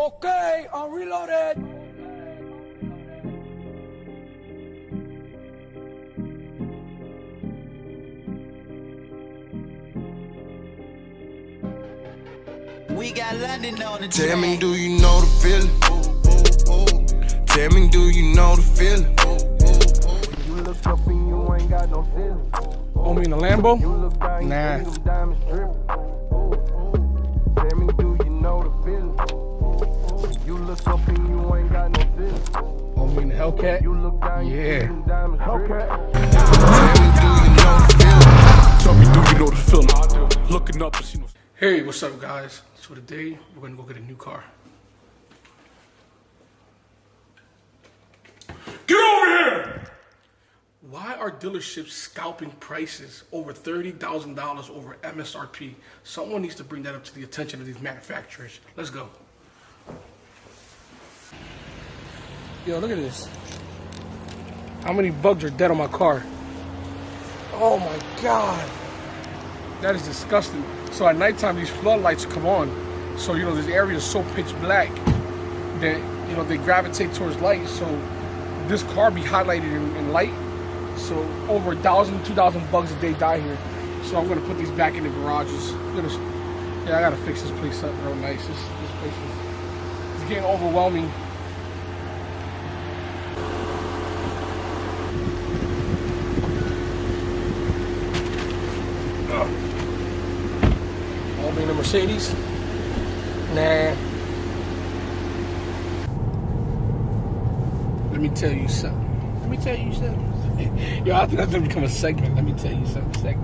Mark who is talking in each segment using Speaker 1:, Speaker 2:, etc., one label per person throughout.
Speaker 1: Okay, I'm reloaded.
Speaker 2: We got London on the
Speaker 3: Tell me, do you know the feeling? Tell me, do you know the feeling? You look up and you ain't got no feeling.
Speaker 1: Oh, me in the Lambo?
Speaker 3: Nah. Tell me, do you know the feeling? You look up and you ain't got no feeling.
Speaker 1: Oh, me in the Hellcat?
Speaker 3: Yeah.
Speaker 1: Hellcat.
Speaker 3: Tell me, do you know the feeling? Looking up and see no.
Speaker 1: Hey, what's up, guys? So today, we're gonna go get a new car. Get over here! Why are dealerships scalping prices over $30,000 over MSRP? Someone needs to bring that up to the attention of these manufacturers. Let's go. Yo, look at this. How many bugs are dead on my car? Oh my God. That is disgusting. So at nighttime, these floodlights come on. So, you know, this area is so pitch black that, you know, they gravitate towards light. So this car be highlighted in light. So over 1,000, 2,000 bugs a day die here. So I'm gonna put these back in the garages. Yeah, I gotta fix this place up real nice. This place is getting overwhelming. All being a Mercedes? Nah. Let me tell you something. Yo, I think that's gonna become a segment. Let me tell you something.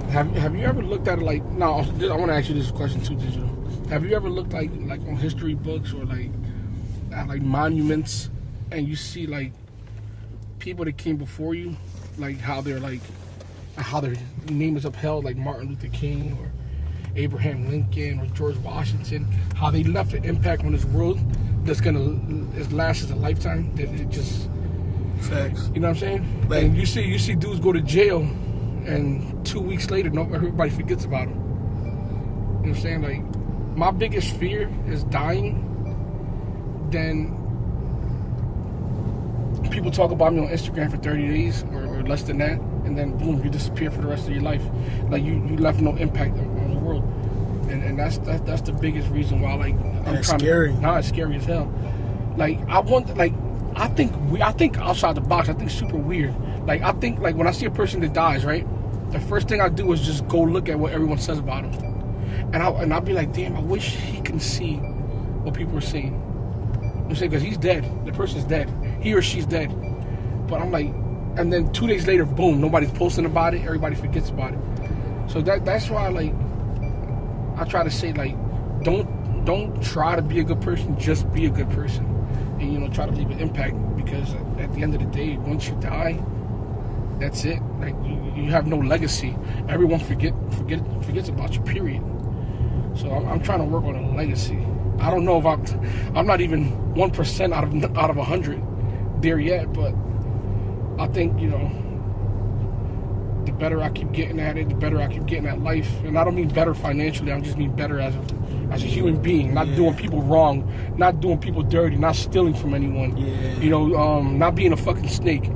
Speaker 1: Have you ever looked at it like? No, I want to ask you this question too, Digital. Have you ever looked like on history books or at monuments, and you see like people that came before you, like how their name is upheld, like Martin Luther King or Abraham Lincoln or George Washington, how they left an impact on this world that's gonna last as a lifetime. That it just facts. You know what I'm saying? Like, and you see dudes go to jail, and 2 weeks later, everybody forgets about them. You know what I'm saying? Like, my biggest fear is dying. Then people talk about me on Instagram for 30 days or less than that, and then boom, you disappear for the rest of your life. Like you left no impact on the world, and that's the biggest reason why. Like, I'm trying
Speaker 4: scary.
Speaker 1: It's scary as hell. Like I think outside the box. I think super weird. Like I think like when I see a person that dies, right, the first thing I do is just go look at what everyone says about him, and I'll be like, damn, I wish he can see what people are saying. I'm saying, because he's dead. The person's dead. He or she's dead. But I'm like, and then 2 days later, boom, nobody's posting about it. Everybody forgets about it. So that's why, like, I try to say, like, don't try to be a good person. Just be a good person, and you know, try to leave an impact. Because at the end of the day, once you die, that's it. Like you have no legacy. Everyone forgets about you. Period. So I'm trying to work on a legacy. I don't know if I'm not even 1% out of 100 there yet, but I think, you know, the better I keep getting at it, the better I keep getting at life. And I don't mean better financially, I just mean better as a human being, not doing people wrong, not doing people dirty, not stealing from anyone, you know, not being a fucking snake,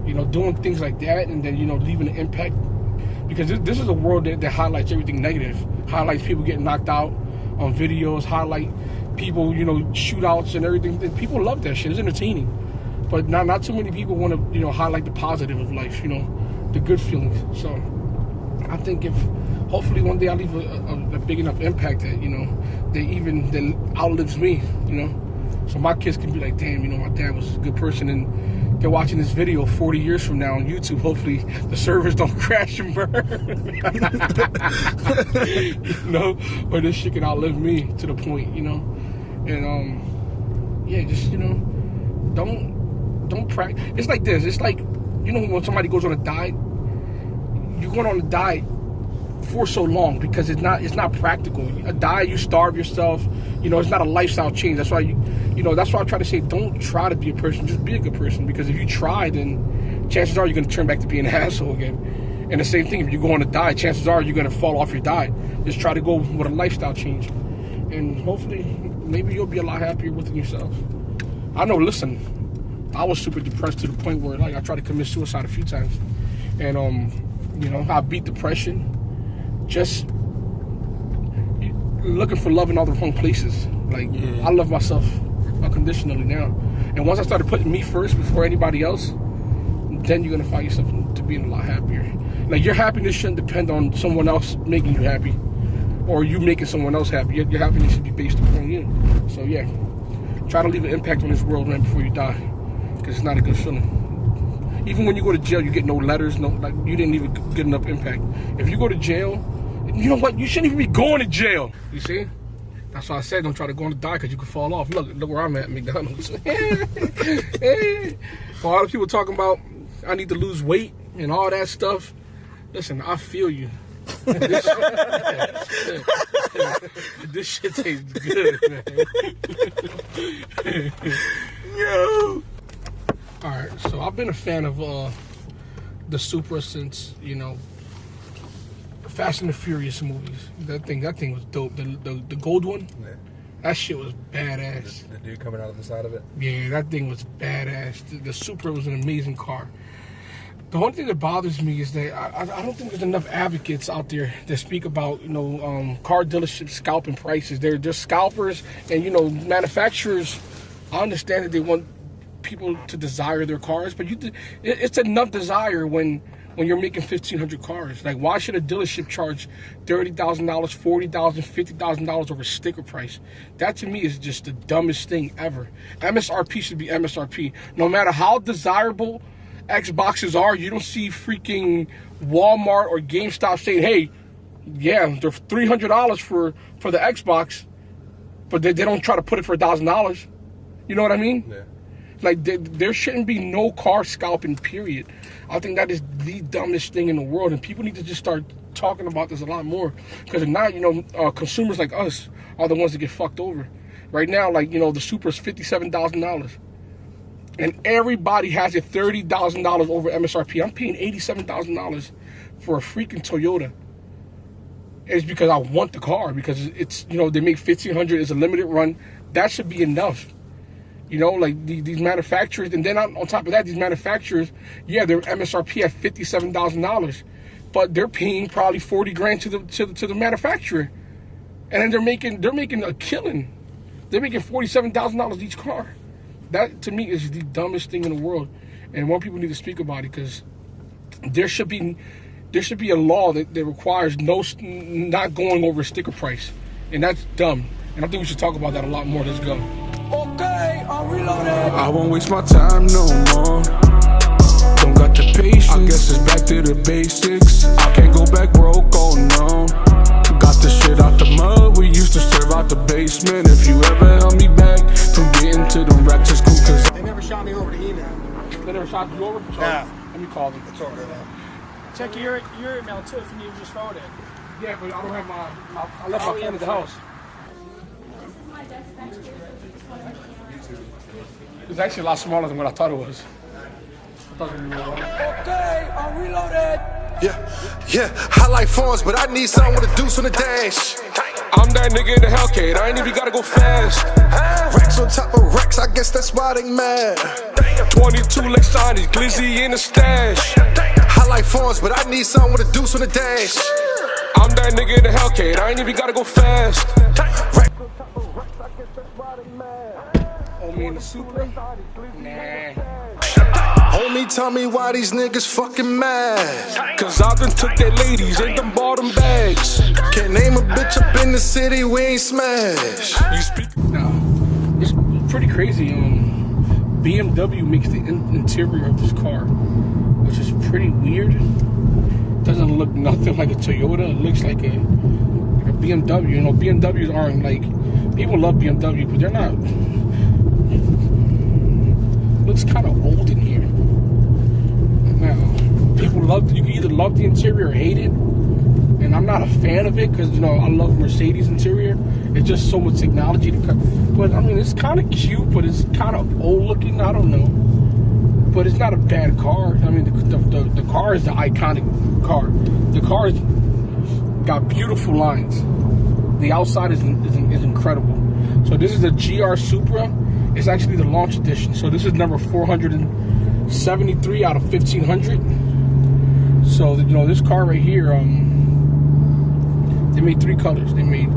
Speaker 1: you know, doing things like that, and then, you know, leaving an impact. Because this is a world that highlights everything negative, highlights people getting knocked out on videos, highlight people, you know, shootouts and everything. People love that shit. It's entertaining. But not too many people want to, you know, highlight the positive of life, you know, the good feelings. So I think if hopefully one day I leave a big enough impact that, you know, that outlives me, you know. So my kids can be like, damn, you know, my dad was a good person, and they're watching this video 40 years from now on YouTube. Hopefully the servers don't crash and burn. You know, or this shit can outlive me to the point, you know. And yeah, just, you know, don't practice. It's like this. It's like, you know, when somebody goes on a diet, you're going on a diet for so long because it's not practical. A diet, you starve yourself. You know, it's not a lifestyle change. That's why that's why I try to say, don't try to be a person, just be a good person. Because if you try, then chances are you're going to turn back to being an asshole again. And the same thing, if you go on a diet, chances are you're going to fall off your diet. Just try to go with a lifestyle change. and hopefully, maybe you'll be a lot happier within yourself. I know. Listen, I was super depressed to the point where like I tried to commit suicide a few times, and you know, I beat depression just looking for love in all the wrong places. Like I love myself unconditionally now, and once I started putting me first before anybody else, then you're gonna find yourself to being a lot happier. Like your happiness shouldn't depend on someone else making you happy, or you making someone else happy. Your happiness should be based upon you. So yeah, try to leave an impact on this world, man, before you die, because it's not a good feeling. Even when you go to jail, you get no letters, no, like you didn't even get enough impact. If you go to jail, you know what? You shouldn't even be going to jail. You see? That's why I said don't try to go on to die, because you could fall off. Look where I'm at, McDonald's. For all the people talking about I need to lose weight and all that stuff, listen, I feel you. This shit tastes good, man. Yo. All right, so I've been a fan of the Supra since, you know, Fast and the Furious movies. That thing was dope. The gold one, that shit was badass.
Speaker 4: The dude coming out of the side of it.
Speaker 1: Yeah, that thing was badass. The Supra was an amazing car. The only thing that bothers me is that I don't think there's enough advocates out there that speak about, you know, car dealerships scalping prices. They're just scalpers, and you know, manufacturers. I understand that they want people to desire their cars, but it's enough desire when you're making 1,500 cars. Like, why should a dealership charge $30,000, $40,000, $50,000 over sticker price? That to me is just the dumbest thing ever. MSRP should be MSRP. No matter how desirable Xboxes are, you don't see freaking Walmart or GameStop saying, hey, yeah, they're $300 for the Xbox, but they don't try to put it for $1,000. You know what I mean?
Speaker 4: Yeah.
Speaker 1: Like, there shouldn't be no car scalping, period. I think that is the dumbest thing in the world, and people need to just start talking about this a lot more, because if not, you know, consumers like us are the ones that get fucked over. Right now, like, you know, the Supra is $57,000, and everybody has it $30,000 over MSRP. I'm paying $87,000 for a freaking Toyota. It's because I want the car, because it's, you know, they make 1,500 as a limited run. That should be enough. You know, like these manufacturers, and then on top of that, these manufacturers, yeah, their MSRP at $57,000, but they're paying probably 40 grand to the manufacturer, and then they're making a killing. They're making $47,000 each car. That to me is the dumbest thing in the world, and more people need to speak about it, because there should be a law that requires not going over a sticker price, and that's dumb. And I think we should talk about that a lot more. Let's go.
Speaker 3: Okay, I'm reloaded.
Speaker 5: I won't waste my time no more. Don't got the patience. I guess it's back to the basics. I can't go back broke, oh no. Got the shit out the mud. We used to serve out the basement. If you ever held me back from getting to the racks, it's cool, cause
Speaker 6: they never shot me over the email.
Speaker 1: They never shot you over? So
Speaker 6: Yeah.
Speaker 1: Let me call them.
Speaker 6: It's all good, man. Check your email too if you need to just forward it.
Speaker 1: Yeah, but I don't have I left my phone at the house. It's actually a lot smaller than what I thought it was.
Speaker 3: Okay, I'm reloaded. Yeah, I like phones, but I need something with a deuce on the dash.
Speaker 5: I'm that nigga in the Hellcat. I ain't even gotta go fast.
Speaker 3: Racks on top of racks, I guess that's why they mad.
Speaker 5: 22 Lexanis, glizzy in the stash.
Speaker 3: I like phones, but I need something with a deuce on the dash.
Speaker 5: I'm that nigga in the Hellcat. I ain't even gotta go fast.
Speaker 1: Oh, me in the Supra? Nah.
Speaker 3: Homie, tell me why these niggas fucking mad.
Speaker 5: Cause I done took their ladies and them bought them bags.
Speaker 3: Can't name a bitch up in the city we ain't smash.
Speaker 5: You speak.
Speaker 1: No, it's pretty crazy. BMW makes the interior of this car, which is pretty weird. Doesn't look nothing like a Toyota. It looks like a BMW. You know, BMWs aren't like, people love BMW, but they're not. Looks kind of old in here. Now, people you can either love the interior or hate it, and I'm not a fan of it, because, you know, I love Mercedes interior. It's just so much technology to cut. But I mean, it's kind of cute, but it's kind of old looking. I don't know, but it's not a bad car. I mean, the car is the iconic car. The car's got beautiful lines. the outside is incredible. So this is the GR Supra. It's actually the launch edition. So this is number 473 out of 1,500. So you know, this car right here, they made 3 colors. They made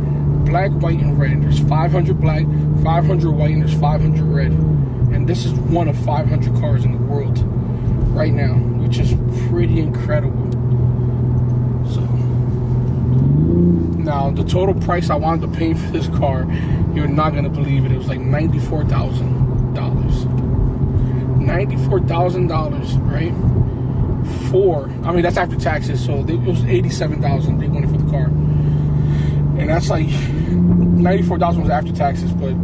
Speaker 1: black, white, and red. There's 500 black, 500 white, and there's 500 red. And this is one of 500 cars in the world right now, which is pretty incredible. So now the total price I wanted to pay for this car, you're not gonna believe it. It was like $94,000. $94,000, right? I mean, that's after taxes, so it was $87,000 they wanted for the car. And that's like, $94,000 was after taxes, but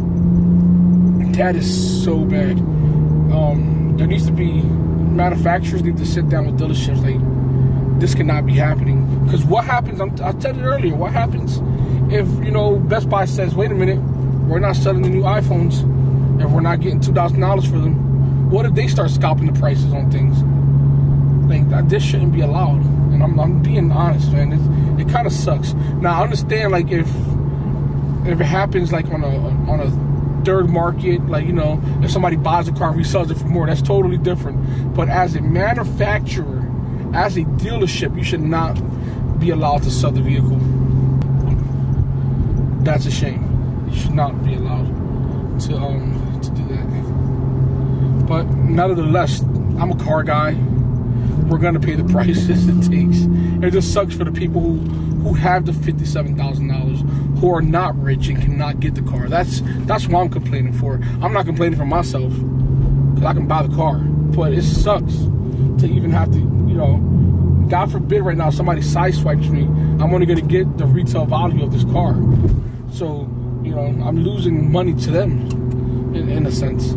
Speaker 1: that is so bad. There needs to be, manufacturers need to sit down with dealerships, like, this cannot be happening. Because what happens, I said it earlier, what happens if, you know, Best Buy says, wait a minute, we're not selling the new iPhones, and we're not getting $2,000 for them. What if they start scalping the prices on things? Like, this shouldn't be allowed. And I'm being honest, man. It kind of sucks. Now, I understand, like, if it happens, like, on a third market, like, you know, if somebody buys a car and resells it for more, that's totally different. But as a manufacturer, as a dealership, you should not be allowed to sell the vehicle. That's a shame. You should not be allowed to do that. But nevertheless, I'm a car guy. We're gonna pay the prices it takes. It just sucks for the people who have the $57,000, who are not rich and cannot get the car. That's what I'm complaining for. I'm not complaining for myself, because I can buy the car. But it sucks to even have to, you know, God forbid right now somebody sideswipes me, I'm only gonna get the retail value of this car. So, you know, I'm losing money to them in a sense.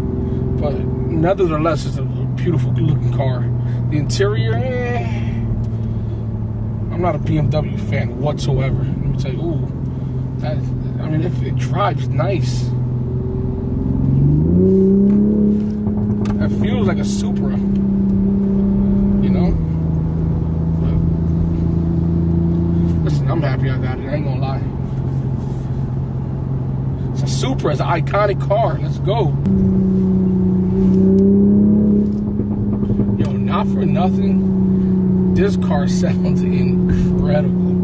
Speaker 1: But nevertheless, it's a beautiful looking car. The interior, I'm not a BMW fan whatsoever. Let me tell you, I mean, if it drives nice. It feels like a Supra, you know? But listen, I'm happy I got it, I ain't gonna lie. It's a Supra, it's an iconic car, let's go. Not for nothing, this car sounds incredible.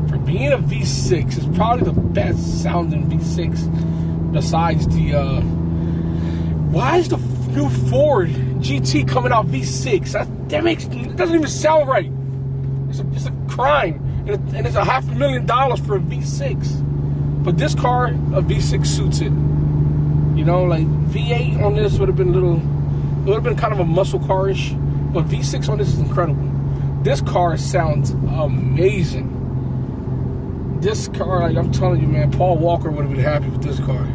Speaker 1: For being a V6, it's probably the best sounding V6 besides the, why is the new Ford GT coming out V6? It doesn't even sound right. It's a crime. And it's $500,000 for a V6. But this car, a V6 suits it. You know, like V8 on this would have been it would have been kind of a muscle car-ish. But V6 on this is incredible. This car sounds amazing. This car, like I'm telling you, man, Paul Walker would have been happy with this car.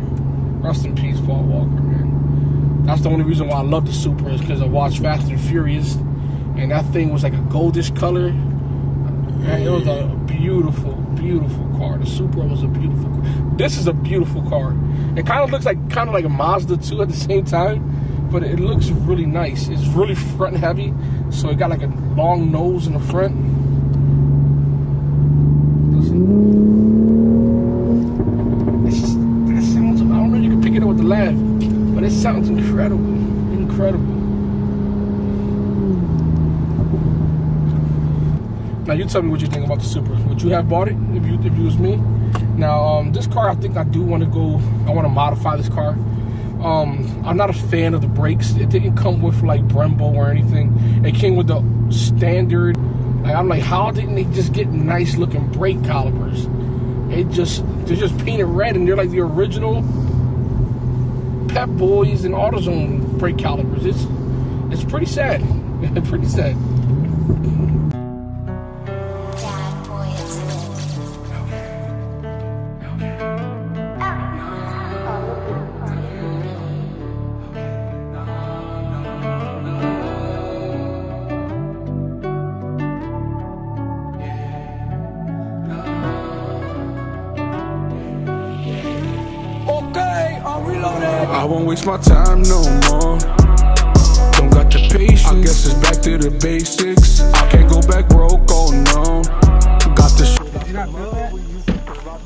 Speaker 1: Rest in peace, Paul Walker, man. That's the only reason why I love the Supra, is because I watched Fast and Furious, and that thing was like a goldish color. And it was a beautiful, beautiful car. The Supra was a beautiful car. This is a beautiful car. It kind of looks like a Mazda 2 at the same time. But it looks really nice. It's really front heavy, so it got like a long nose in the front. Listen. That sounds, I don't know if you can pick it up with the laugh, but it sounds incredible. Incredible. Now you tell me what you think about the Supra. Would you have bought it if you was me? Now this car, I think I do want to go, I want to modify this car. I'm not a fan of the brakes. It didn't come with like Brembo or anything. It came with the standard. Like, I'm like, how didn't they just get nice looking brake calipers? They're just painted red, and they're like the original Pep Boys and AutoZone brake calipers. It's pretty sad. Pretty sad.
Speaker 5: I won't waste my time no more. Don't got the patience. I guess it's back to the basics. I can't go back broke, oh no. Got the shit.
Speaker 6: Did you not build that?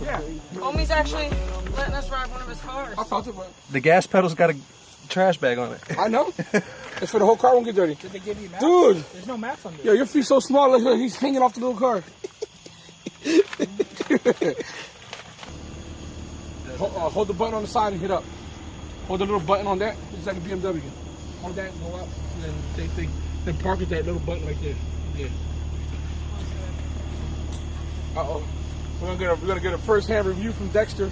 Speaker 6: Yeah, Yeah. Homie's actually letting us ride one of his cars.
Speaker 1: I talked about it.
Speaker 4: The gas pedal's got a trash bag on it.
Speaker 1: I know. It's for the whole car won't get dirty.
Speaker 6: Did they give you mats?
Speaker 1: Dude.
Speaker 6: There's no mats on there.
Speaker 1: Yo, your feet's so small. Look, look, he's hanging off the little car. Hold the button on the side and hit up. Hold the little button on that. It's like a BMW. Hold that and go up. And then same thing. Then park at that little button right there. Yeah. Uh-oh. We're gonna get a first-hand review from Dexter.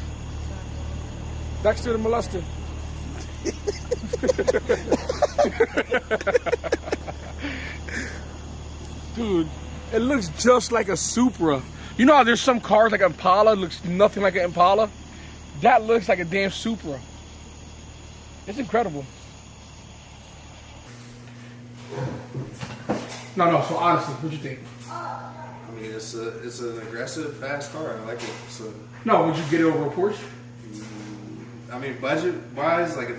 Speaker 1: Dexter the molester. Dude, it looks just like a Supra. You know how there's some cars like Impala looks nothing like an Impala? That looks like a damn Supra. It's incredible. No, so honestly, what you think?
Speaker 4: I mean, it's an aggressive, fast car. I like it. So.
Speaker 1: No, would you get it over a Porsche?
Speaker 4: I mean, budget-wise, like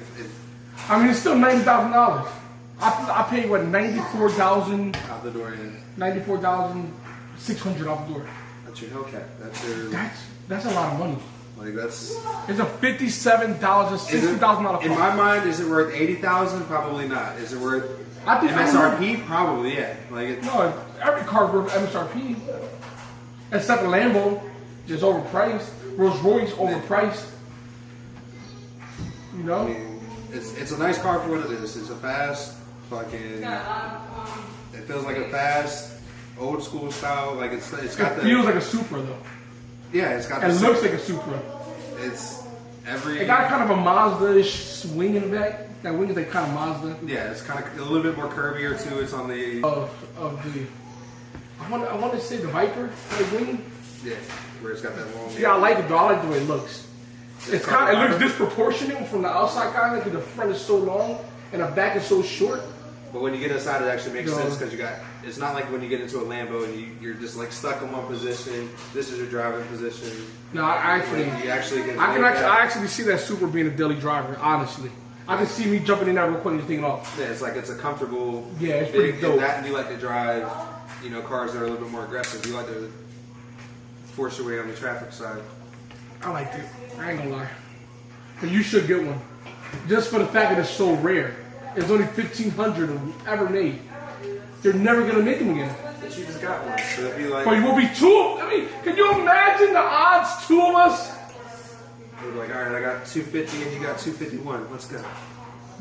Speaker 1: I mean, it's still $90,000. I paid what, $94,000
Speaker 4: out the door, yeah.
Speaker 1: $94,600 off the door.
Speaker 4: That's your Hellcat.
Speaker 1: That's a lot of money.
Speaker 4: Like that's.
Speaker 1: It's a $57,000, $60,000 car.
Speaker 4: In my mind, is it worth $80,000? Probably not. Is it worth MSRP? Probably, yeah.
Speaker 1: No, every car's worth MSRP, except the Lambo, is overpriced. Rolls Royce overpriced. You know.
Speaker 4: I mean, it's a nice car for what it is. It's a fast fucking. It feels like a fast, old school style. Like it's got. It
Speaker 1: feels like a Supra though.
Speaker 4: Yeah, it's got.
Speaker 1: It looks like a Supra.
Speaker 4: It's
Speaker 1: It got kind of a Mazda-ish swing in the back. That wing is like kind of Mazda.
Speaker 4: Yeah, it's kind of a little bit more curvier too. It's on the.
Speaker 1: I want to say the Viper, the wing.
Speaker 4: Yeah, where it's got that long.
Speaker 1: Yeah, I like it though. I like the way it looks. It looks disproportionate from the outside kind of because the front is so long and the back is so short.
Speaker 4: But when you get inside, it actually makes sense because it's not like when you get into a Lambo and you're just like stuck in one position. This is your driving position.
Speaker 1: No, I actually see that Supra being a daily driver. Honestly, I can see me jumping in that real quick and taking off.
Speaker 4: Yeah, it's a comfortable.
Speaker 1: Yeah, it's pretty dope.
Speaker 4: And you like to drive, cars that are a little bit more aggressive. You like to force your way on the traffic side.
Speaker 1: I like it. I ain't gonna lie. But you should get one, just for the fact that it's so rare. There's only 1,500 of them ever made. They're never gonna make them again.
Speaker 4: But you just got one, so it'd be like.
Speaker 1: But you will be two. I mean, can you imagine the odds? Two of us.
Speaker 4: We're like, all right, I got 250 and you got 251. Let's go.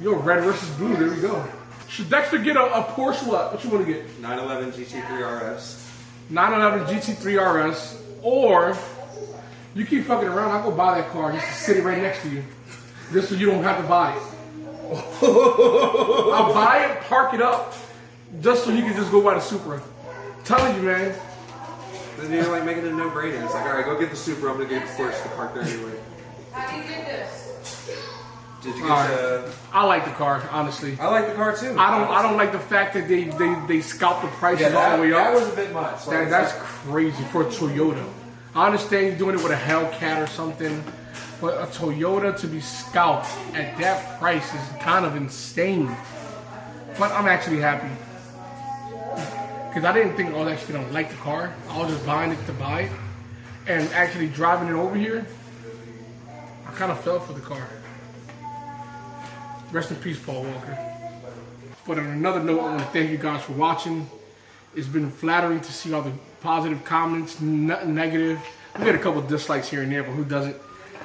Speaker 1: Yo, red versus blue. There we go. Should Dexter get a Porsche? What you want to get?
Speaker 4: 911 GT3 RS.
Speaker 1: 911 GT3 RS, or you keep fucking around. I'll go buy that car just to sit it right next to you, just so you don't have to buy it. I'll buy it, park it up, just so you can just go buy the Supra. I'm telling you, man.
Speaker 4: Then you're like making it a no-brainer. It's like, all right, go get the Supra. I'm gonna get the Porsche to park there anyway.
Speaker 6: How do you get this?
Speaker 4: Did you get the?
Speaker 1: I like the car, honestly.
Speaker 4: I like the car too.
Speaker 1: I don't like the fact that they scalp the prices all the way up.
Speaker 4: That was a bit much.
Speaker 1: That's crazy for a Toyota. I understand you're doing it with a Hellcat or something. But a Toyota to be scalped at that price is kind of insane. But I'm actually happy. Because I didn't think I was actually going to like the car. I was just buying it to buy it. And actually driving it over here, I kind of fell for the car. Rest in peace, Paul Walker. But on another note, I want to thank you guys for watching. It's been flattering to see all the positive comments, nothing negative. We got a couple of dislikes here and there, but who doesn't?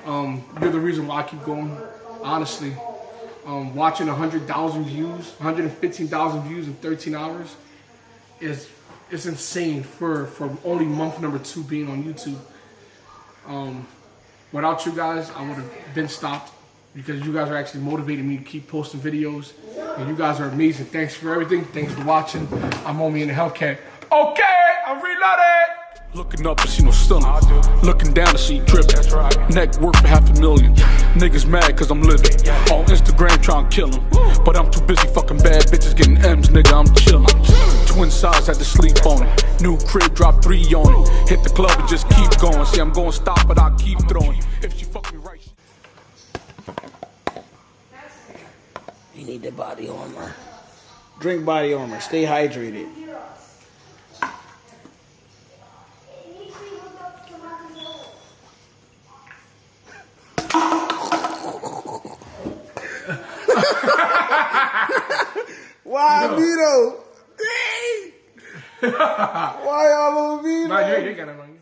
Speaker 1: You're the reason why I keep going, honestly. Watching 100,000 views, 115,000 views in 13 hours is insane for only month number 2 being on YouTube. Without you guys, I would have been stopped because you guys are actually motivating me to keep posting videos. And you guys are amazing. Thanks for everything. Thanks for watching. I'm Homie in the Hellcat. Okay, I'm reloaded.
Speaker 5: Looking up and see no stunner. Looking down to see dripping. Neck worth for $500,000. Niggas mad cause I'm living. On Instagram trying to kill them. But I'm too busy fucking bad bitches getting M's, nigga, I'm chillin'. Twin size, had to sleep on it. New crib, drop 3 on it. Hit the club and just keep going. See, I'm gonna stop, but I keep throwing. If she fuck me right.
Speaker 7: You need the body armor. Drink body armor. Stay hydrated. Why Vito? Why y'all on Vito?
Speaker 1: Nah, you ain't got it wrong.